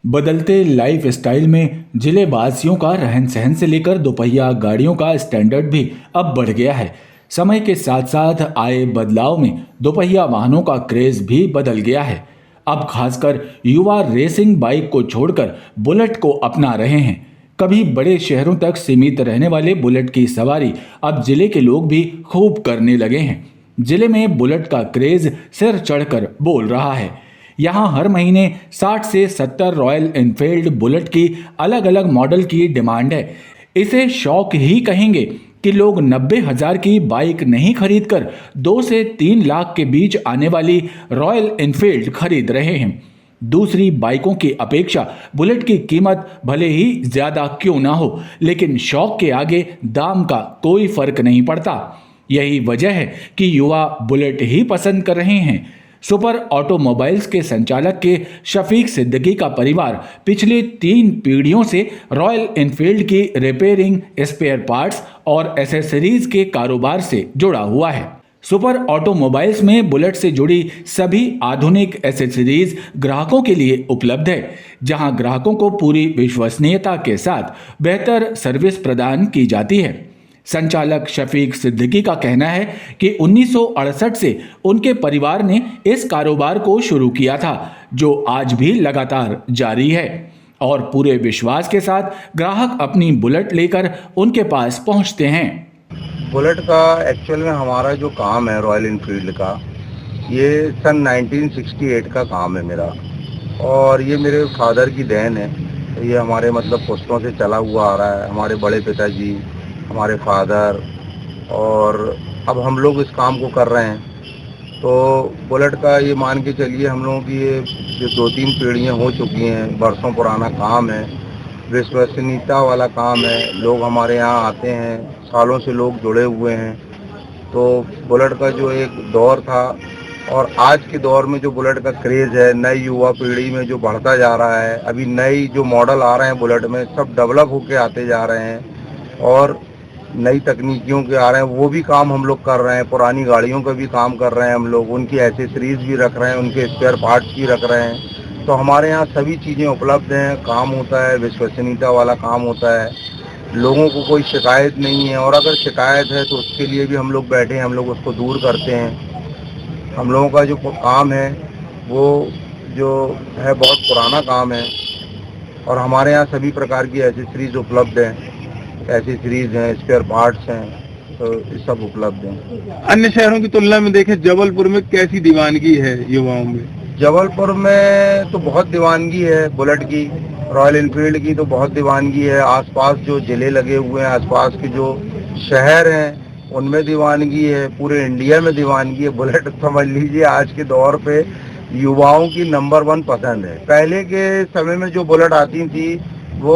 बदलते life style में जिले वासियों का रहन सहन से लेकर दोपहिया गाड़ियों का स्टैंडर्ड भी अब बढ़ गया है। समय के साथ साथ आए बदलाव में दोपहिया वाहनों का क्रेज भी बदल गया है। अब खासकर युवा रेसिंग बाइक को छोड़कर बुलेट को अपना रहे हैं। कभी बड़े शहरों तक सीमित रहने वाले बुलेट की सवारी अब जिले के लोग भी खूब करने लगे हैं। जिले में बुलेट का क्रेज सिर चढ़कर बोल रहा है। यहाँ हर महीने 60 से 70 रॉयल एनफील्ड बुलेट की अलग अलग मॉडल की डिमांड है। इसे शौक ही कहेंगे कि लोग 90,000 की बाइक नहीं खरीदकर 2 से 3 लाख के बीच आने वाली रॉयल एनफील्ड खरीद रहे हैं। दूसरी बाइकों की अपेक्षा बुलेट की कीमत भले ही ज्यादा क्यों ना हो, लेकिन शौक के आगे दाम का कोई फर्क नहीं पड़ता। यही वजह है कि युवा बुलेट ही पसंद कर रहे हैं। सुपर ऑटोमोबाइल्स के संचालक के शफीक सिद्दीकी का परिवार पिछले 3 पीढ़ियों से रॉयल एनफील्ड की रिपेयरिंग, स्पेयर पार्ट्स और एसेसरीज के कारोबार से जुड़ा हुआ है। सुपर ऑटोमोबाइल्स में बुलेट से जुड़ी सभी आधुनिक एसेसरीज ग्राहकों के लिए उपलब्ध है, जहां ग्राहकों को पूरी विश्वसनीयता के साथ बेहतर सर्विस प्रदान की जाती है। संचालक शफीक सिद्दीकी का कहना है कि 1968 से उनके परिवार ने इस कारोबार को शुरू किया था, जो आज भी लगातार जारी है और पूरे विश्वास के साथ ग्राहक अपनी बुलेट लेकर उनके पास पहुंचते हैं। बुलेट का एक्चुअल में हमारा जो काम है रॉयल एनफील्ड का, ये सन 1968 का काम है मेरा, और ये मेरे फादर की देन है। ये हमारे मतलब पुश्तों से चला हुआ आ रहा है। हमारे बड़े पिताजी, हमारे फादर, और अब हम लोग इस काम को कर रहे हैं। तो बुलेट का ये मान के चलिए हम लोगों की ये जो 2-3 पीढ़ियाँ हो चुकी हैं, बरसों पुराना काम है, विश्वसनीयता वाला काम है। लोग हमारे यहाँ आते हैं, सालों से लोग जुड़े हुए हैं। तो बुलेट का जो एक दौर था और आज के दौर में जो बुलेट का क्रेज़ है, नई युवा पीढ़ी में जो बढ़ता जा रहा है, अभी नई जो मॉडल आ रहे हैं बुलेट में, सब डेवलप होके आते जा रहे हैं और नई तकनीकियों के आ रहे हैं। वो भी काम हम लोग कर रहे हैं। पुरानी गाड़ियों का भी काम कर रहे हैं हम लोग, उनकी एसेसरीज भी रख रहे हैं, उनके स्पेयर पार्ट्स भी रख रहे हैं। तो हमारे यहाँ सभी चीज़ें उपलब्ध हैं। काम होता है, विश्वसनीयता वाला काम होता है। लोगों को कोई शिकायत नहीं है, और अगर शिकायत है तो उसके लिए भी हम लोग बैठे हैं, हम लोग उसको दूर करते हैं। हम लोगों का जो काम है वो जो है बहुत पुराना काम है, और हमारे यहाँ सभी प्रकार की एसेसरीज उपलब्ध हैं। एसेसरीज हैं, स्पेयर पार्ट्स हैं, तो ये सब उपलब्ध हैं। अन्य शहरों की तुलना में देखें, जबलपुर में कैसी दीवानगी है युवाओं में? जबलपुर में तो बहुत दीवानगी है बुलेट की, रॉयल एनफील्ड की तो बहुत दीवानगी है। आसपास जो जिले लगे हुए हैं, आसपास के जो शहर हैं, उनमें दीवानगी है। पूरे इंडिया में दीवानगी है। बुलेट समझ लीजिए आज के दौर पे युवाओं की नंबर 1 पसंद है। पहले के समय में जो बुलेट आती थी वो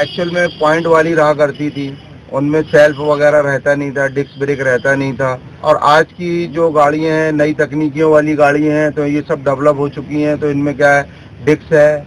एक्चुअल में पॉइंट वाली रहा करती थी, उनमें सेल्फ वगैरह रहता नहीं था, डिस्क ब्रेक रहता नहीं था। और आज की जो गाड़ियां हैं, नई तकनीकियों वाली गाड़ियां हैं, तो ये सब डेवलप हो चुकी हैं। तो इनमें क्या है, डिस्क है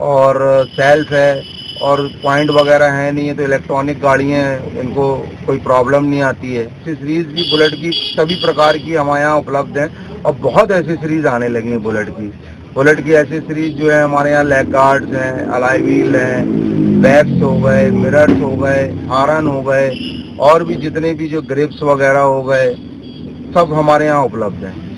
और सेल्फ है और पॉइंट वगैरह है नहीं है। तो इलेक्ट्रॉनिक गाड़ियां हैं, इनको कोई प्रॉब्लम नहीं आती है। एसेसरीज भी बुलेट की सभी प्रकार की हमारे यहाँ उपलब्ध हैं, और बहुत एसेसरीज आने लगी हैं बुलेट की। बुलेट की एसेसरीज जो है हमारे यहाँ लेग गार्ड्स हैं, अलॉय व्हील हैं, बैग्स हो गए, मिरर्स हो गए, हॉर्न हो गए, और भी जितने भी जो ग्रिप्स वगैरह हो गए, सब हमारे यहाँ उपलब्ध हैं।